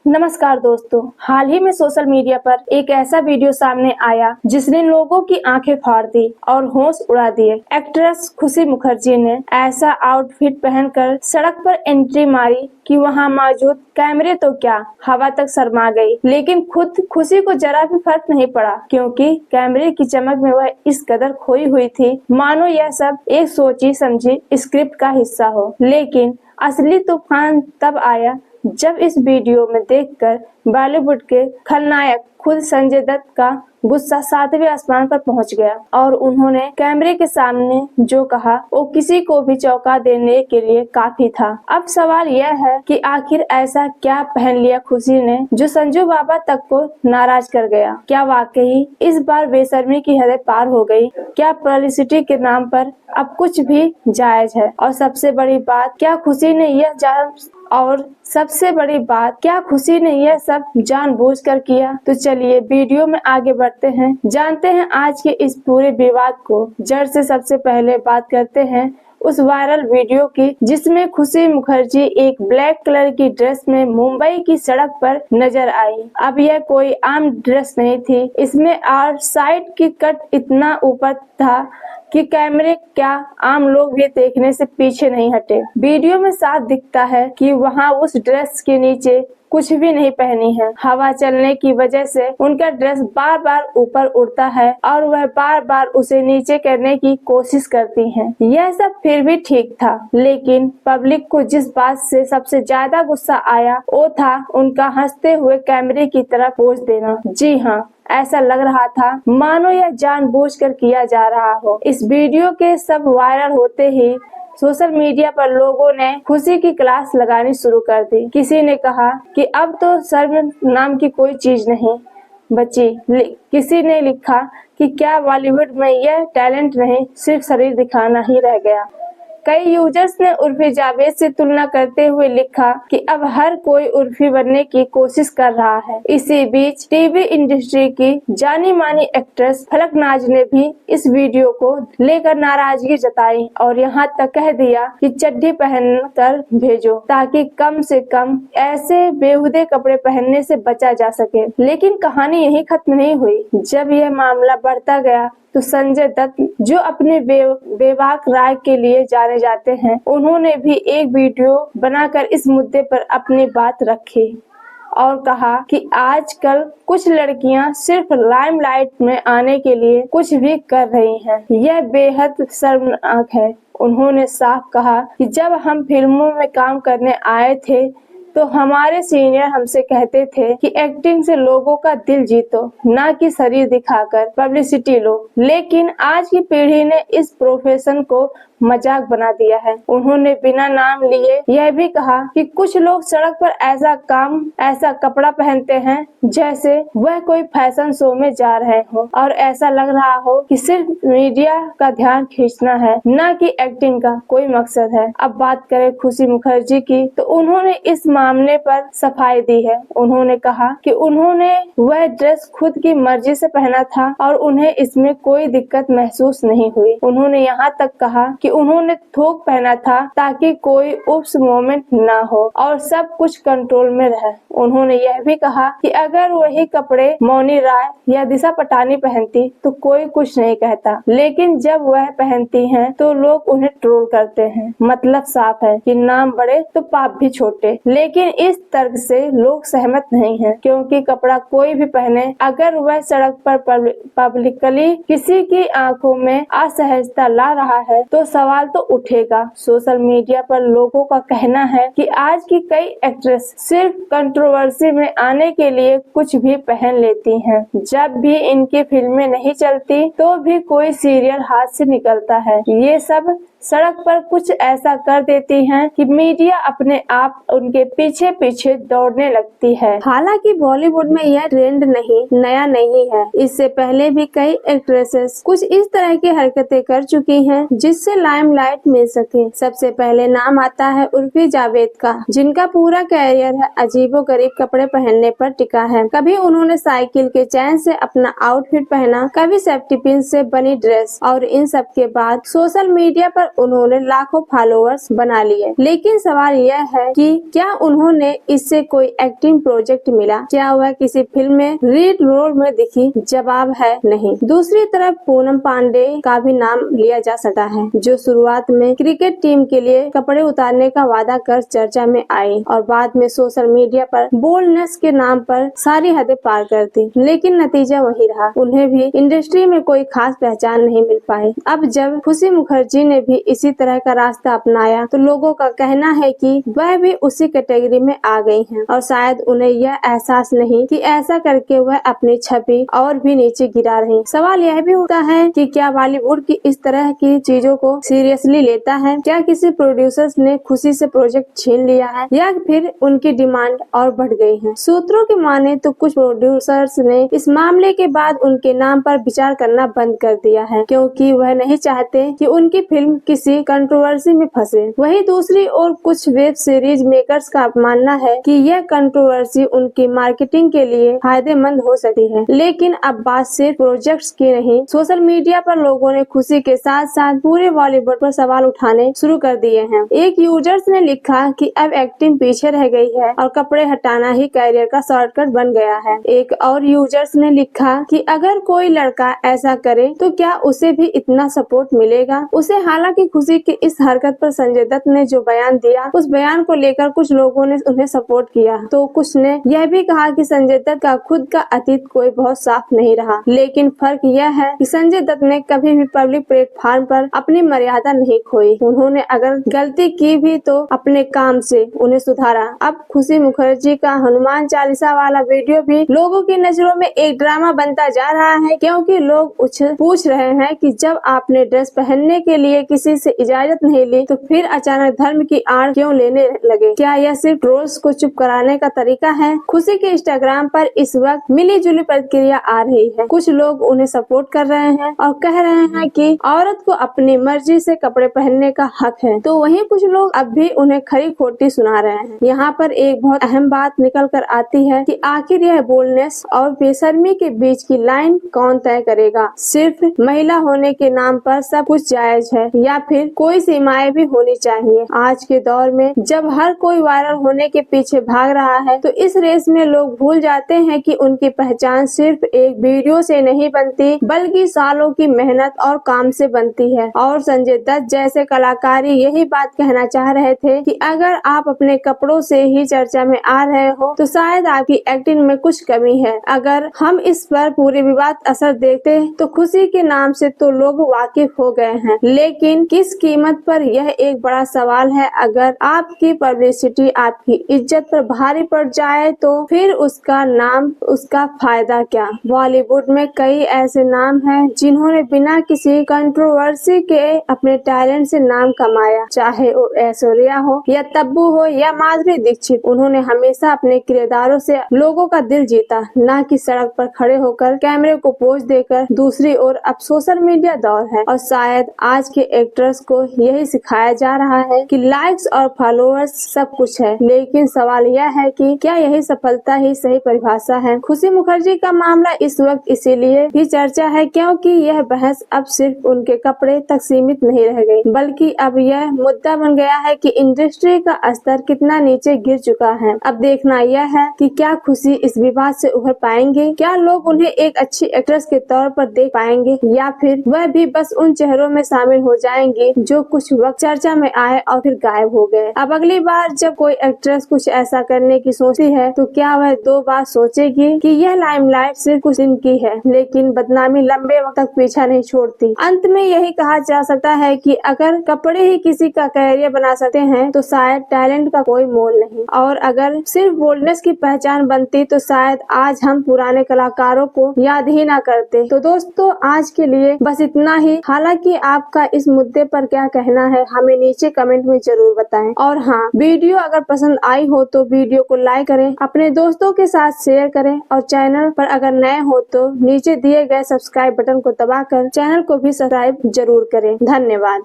नमस्कार दोस्तों, हाल ही में सोशल मीडिया पर एक ऐसा वीडियो सामने आया जिसने लोगों की आंखें फाड़ दी और होश उड़ा दिए। एक्ट्रेस खुशी मुखर्जी ने ऐसा आउटफिट पहनकर सड़क पर एंट्री मारी कि वहां मौजूद कैमरे तो क्या हवा तक शर्मा गई, लेकिन खुद खुशी को जरा भी फर्क नहीं पड़ा क्योंकि कैमरे की चमक में वह इस कदर खोई हुई थी मानो यह सब एक सोची समझी स्क्रिप्ट का हिस्सा हो। लेकिन असली तूफान तब आया जब इस वीडियो में देखकर बॉलीवुड के खलनायक खुद संजय दत्त का गुस्सा 7वें आसमान पर पहुंच गया और उन्होंने कैमरे के सामने जो कहा वो किसी को भी चौंका देने के लिए काफी था। अब सवाल यह है कि आखिर ऐसा क्या पहन लिया खुशी ने जो संजू बाबा तक को नाराज कर गया। क्या वाकई इस बार बेशर्मी की हदें पार हो गई? क्या पब्लिसिटी के नाम पर अब कुछ भी जायज है? और सबसे बड़ी बात, क्या खुशी ने खुशी ने यह सब जानबूझकर किया? तो चलिए वीडियो में आगे बढ़ते हैं, जानते हैं आज के इस पूरे विवाद को जड़ से। सबसे पहले बात करते हैं उस वायरल वीडियो की जिसमें खुशी मुखर्जी एक ब्लैक कलर की ड्रेस में मुंबई की सड़क पर नजर आई। अब यह कोई आम ड्रेस नहीं थी, इसमें और साइड की कट इतना ऊपर था कि कैमरे क्या आम लोग भी देखने से पीछे नहीं हटे। वीडियो में साफ दिखता है कि वहां उस ड्रेस के नीचे कुछ भी नहीं पहनी है। हवा चलने की वजह से उनका ड्रेस बार बार ऊपर उड़ता है और वह बार बार उसे नीचे करने की कोशिश करती हैं। यह सब फिर भी ठीक था, लेकिन पब्लिक को जिस बात से सबसे ज्यादा गुस्सा आया वो था उनका हंसते हुए कैमरे की तरफ पोज देना। जी हाँ, ऐसा लग रहा था मानो यह जानबूझकर किया जा रहा हो। इस वीडियो के सब वायरल होते ही सोशल मीडिया पर लोगों ने खुशी की क्लास लगानी शुरू कर दी। किसी ने कहा कि अब तो शर्म नाम की कोई चीज नहीं बची। किसी ने लिखा कि क्या बॉलीवुड में यह टैलेंट नहीं, सिर्फ शरीर दिखाना ही रह गया। कई यूजर्स ने उर्फी जावेद से तुलना करते हुए लिखा कि अब हर कोई उर्फी बनने की कोशिश कर रहा है। इसी बीच टीवी इंडस्ट्री की जानी मानी एक्ट्रेस फलकनाज ने भी इस वीडियो को लेकर नाराजगी जताई और यहाँ तक कह दिया कि चड्डी पहनकर भेजो ताकि कम से कम ऐसे बेहुदे कपड़े पहनने से बचा जा सके। लेकिन कहानी यही खत्म नहीं हुई। जब यह मामला बढ़ता गया तो संजय दत्त, जो अपने बेबाक राय के लिए जाने जाते हैं, उन्होंने भी एक वीडियो बनाकर इस मुद्दे पर अपनी बात रखी और कहा कि आजकल कुछ लड़कियां सिर्फ लाइमलाइट में आने के लिए कुछ भी कर रही हैं। यह बेहद शर्मनाक है। उन्होंने साफ कहा कि जब हम फिल्मों में काम करने आए थे तो हमारे सीनियर हमसे कहते थे कि एक्टिंग से लोगों का दिल जीतो, ना कि शरीर दिखाकर पब्लिसिटी लो। लेकिन आज की पीढ़ी ने इस प्रोफेशन को मजाक बना दिया है। उन्होंने बिना नाम लिए यह भी कहा कि कुछ लोग सड़क पर ऐसा कपड़ा पहनते हैं जैसे वह कोई फैशन शो में जा रहे हो और ऐसा लग रहा हो कि सिर्फ मीडिया का ध्यान खींचना है, ना कि एक्टिंग का कोई मकसद है। अब बात करें खुशी मुखर्जी की, तो उन्होंने इस मामले पर सफाई दी है। उन्होंने कहा कि उन्होंने वह ड्रेस खुद की मर्जी से पहना था और उन्हें इसमें कोई दिक्कत महसूस नहीं हुई। उन्होंने यहाँ तक कहा कि उन्होंने थोक पहना था ताकि कोई उप्स मोमेंट ना हो और सब कुछ कंट्रोल में रहे। उन्होंने यह भी कहा कि अगर वही कपड़े मौनी राय या दिशा पटानी पहनती तो कोई कुछ नहीं कहता, लेकिन जब वह पहनती हैं तो लोग उन्हें ट्रोल करते हैं। मतलब साफ है कि नाम बड़े तो पाप भी छोटे। लेकिन इस तर्क से लोग सहमत नहीं हैं, क्योंकि कपड़ा कोई भी पहने, अगर वह सड़क पर पब्लिकली किसी की आंखों में असहजता ला रहा है तो सवाल तो उठेगा। सोशल मीडिया पर लोगों का कहना है कि आज की कई एक्ट्रेस सिर्फ कंट्रोवर्सी में आने के लिए कुछ भी पहन लेती हैं। जब भी इनकी फिल्में नहीं चलती तो भी कोई सीरियल हाथ से निकलता है। ये सब सड़क पर कुछ ऐसा कर देती हैं कि मीडिया अपने आप उनके पीछे पीछे दौड़ने लगती है। हालांकि बॉलीवुड में यह ट्रेंड नया नहीं है। इससे पहले भी कई एक्ट्रेसेस कुछ इस तरह की हरकतें कर चुकी हैं जिससे लाइमलाइट मिल सके। सबसे पहले नाम आता है उर्फी जावेद का, जिनका पूरा कैरियर है अजीबोगरीब कपड़े पहनने पर टिका है। कभी उन्होंने साइकिल के चैन से अपना आउटफिट पहना, कभी सेफ्टी पिन से बनी ड्रेस, और इन सब के बाद सोशल मीडिया पर उन्होंने लाखों फॉलोअर्स बना लिए। लेकिन सवाल यह है कि क्या उन्होंने इससे कोई एक्टिंग प्रोजेक्ट मिला, क्या वह किसी फिल्म में लीड रोल में दिखी? जवाब है नहीं। दूसरी तरफ पूनम पांडे का भी नाम लिया जा सकता है, जो शुरुआत में क्रिकेट टीम के लिए कपड़े उतारने का वादा कर चर्चा में आई और बाद में सोशल मीडिया पर बोल्डनेस के नाम पर सारी हदें पार कर दी। लेकिन नतीजा वही रहा, उन्हें भी इंडस्ट्री में कोई खास पहचान नहीं मिल पाई। अब जब खुशी मुखर्जी ने भी इसी तरह का रास्ता अपनाया तो लोगों का कहना है कि वह भी उसी कैटेगरी में आ गई हैं और शायद उन्हें यह एहसास नहीं कि ऐसा करके वह अपनी छवि और भी नीचे गिरा रही। सवाल यह भी उठता है कि क्या बॉलीवुड की इस तरह की चीजों को सीरियसली लेता है? क्या किसी प्रोड्यूसर्स ने खुशी से प्रोजेक्ट छीन लिया है या फिर उनकी डिमांड और बढ़ गई है? सूत्रों की माने तो कुछ प्रोड्यूसर्स ने इस मामले के बाद उनके नाम पर विचार करना बंद कर दिया है, क्योंकि वह नहीं चाहते कि उनकी फिल्म किसी कंट्रोवर्सी में फंसे। वहीं दूसरी ओर कुछ वेब सीरीज मेकर्स का मानना है कि यह कंट्रोवर्सी उनकी मार्केटिंग के लिए फायदेमंद हो सकती है। लेकिन अब बात सिर्फ प्रोजेक्ट्स की नहीं, सोशल मीडिया पर लोगों ने खुशी के साथ साथ पूरे बॉलीवुड पर सवाल उठाने शुरू कर दिए हैं। एक यूजर्स ने लिखा कि अब एक्टिंग पीछे रह गई है और कपड़े हटाना ही कैरियर का शॉर्टकट बन गया है। एक और यूजर्स ने लिखा कि अगर कोई लड़का ऐसा करे तो क्या उसे भी इतना सपोर्ट मिलेगा उसे? हालांकि खुशी की इस हरकत पर संजय दत्त ने जो बयान दिया, उस बयान को लेकर कुछ लोगों ने उन्हें सपोर्ट किया तो कुछ ने यह भी कहा कि संजय दत्त का खुद का अतीत कोई बहुत साफ नहीं रहा। लेकिन फर्क यह है कि संजय दत्त ने कभी भी पब्लिक प्लेटफॉर्म पर अपनी मर्यादा नहीं खोई। उन्होंने अगर गलती की भी तो अपने काम से उन्हें सुधारा। अब खुशी मुखर्जी का हनुमान चालीसा वाला वीडियो भी लोगों की नजरों में एक ड्रामा बनता जा रहा है, क्योंकि लोग पूछ रहे हैं कि जब आपने ड्रेस पहनने के लिए किसी से इजाजत नहीं ली तो फिर अचानक धर्म की आड़ क्यों लेने लगे? क्या यह सिर्फ ट्रोल्स को चुप कराने का तरीका है? खुशी के इंस्टाग्राम पर इस वक्त मिली जुली प्रतिक्रिया आ रही है। कुछ लोग उन्हें सपोर्ट कर रहे हैं और कह रहे हैं कि औरत को अपनी मर्जी से कपड़े पहनने का हक है, तो वहीं कुछ लोग अब भी उन्हें खरी खोटी सुना रहे हैं। यहाँ पर एक बहुत अहम बात निकल कर आती है कि आखिर यह बोल्डनेस और बेशर्मी के बीच की लाइन कौन तय करेगा? सिर्फ महिला होने के नाम पर सब कुछ जायज है या फिर कोई सीमाएं भी होनी चाहिए? आज के दौर में जब हर कोई वायरल होने के पीछे भाग रहा है तो इस रेस में लोग भूल जाते हैं कि उनकी पहचान सिर्फ एक वीडियो से नहीं बनती बल्कि सालों की मेहनत और काम से बनती है। और संजय दत्त जैसे कलाकार यही बात कहना चाह रहे थे कि अगर आप अपने कपड़ों से ही चर्चा में आ रहे हो तो शायद आपकी एक्टिंग में कुछ कमी है। अगर हम इस पर पूरे विवाद असर देखते तो खुशी के नाम से तो लोग वाकिफ हो गए हैं, लेकिन किस कीमत पर, यह एक बड़ा सवाल है। अगर आपकी पब्लिसिटी आपकी इज्जत पर भारी पड़ जाए तो फिर उसका नाम, उसका फायदा क्या? बॉलीवुड में कई ऐसे नाम हैं जिन्होंने बिना किसी कंट्रोवर्सी के अपने टैलेंट से नाम कमाया, चाहे वो ऐश्वर्या हो या तब्बू हो या माधुरी दीक्षित। उन्होंने हमेशा अपने किरदारों से लोगों का दिल जीता, न कि सड़क पर खड़े होकर कैमरे को पोज देकर। दूसरी ओर अब सोशल मीडिया दौर है और शायद आज के एक्टर्स को यही सिखाया जा रहा है कि लाइक्स और फॉलोअर्स सब कुछ है। लेकिन सवाल यह है कि क्या यही सफलता ही सही परिभाषा है? खुशी मुखर्जी का मामला इस वक्त इसीलिए भी चर्चा है क्योंकि यह बहस अब सिर्फ उनके कपड़े तक सीमित नहीं रह गई, बल्कि अब यह मुद्दा बन गया है कि इंडस्ट्री का स्तर कितना नीचे गिर चुका है। अब देखना यह है कि क्या खुशी इस विवाद से उभर पाएंगे, क्या लोग उन्हें एक अच्छी एक्ट्रेस के तौर पर देख पाएंगे या फिर वह भी बस उन चेहरों में शामिल हो जाएंगी जो कुछ वक्त चर्चा में आए और फिर गायब हो गए। अब अगली बार जब कोई एक्ट्रेस कुछ ऐसा करने की सोचती है तो क्या वह दो बार सोचेगी कि यह लाइमलाइट सिर्फ कुछ दिन की है, लेकिन बदनामी लंबे वक्त तक पीछा नहीं छोड़ती। अंत में यही कहा जा सकता है कि अगर कपड़े ही किसी का कैरियर बना सकते हैं तो शायद टैलेंट का कोई मोल नहीं, और अगर सिर्फ बोल्डनेस की पहचान बनती तो शायद आज हम पुराने कलाकारों को याद ही ना करते। तो दोस्तों आज के लिए बस इतना ही। हालांकि आपका इस मुद्दे पर क्या कहना है हमें नीचे कमेंट में जरूर बताएं। और हाँ, वीडियो अगर पसंद आई हो तो वीडियो को लाइक करें, अपने दोस्तों के साथ शेयर करें और चैनल पर अगर नए हो तो नीचे दिए गए सब्सक्राइब बटन को दबाकर चैनल को भी सब्सक्राइब जरूर करें। धन्यवाद।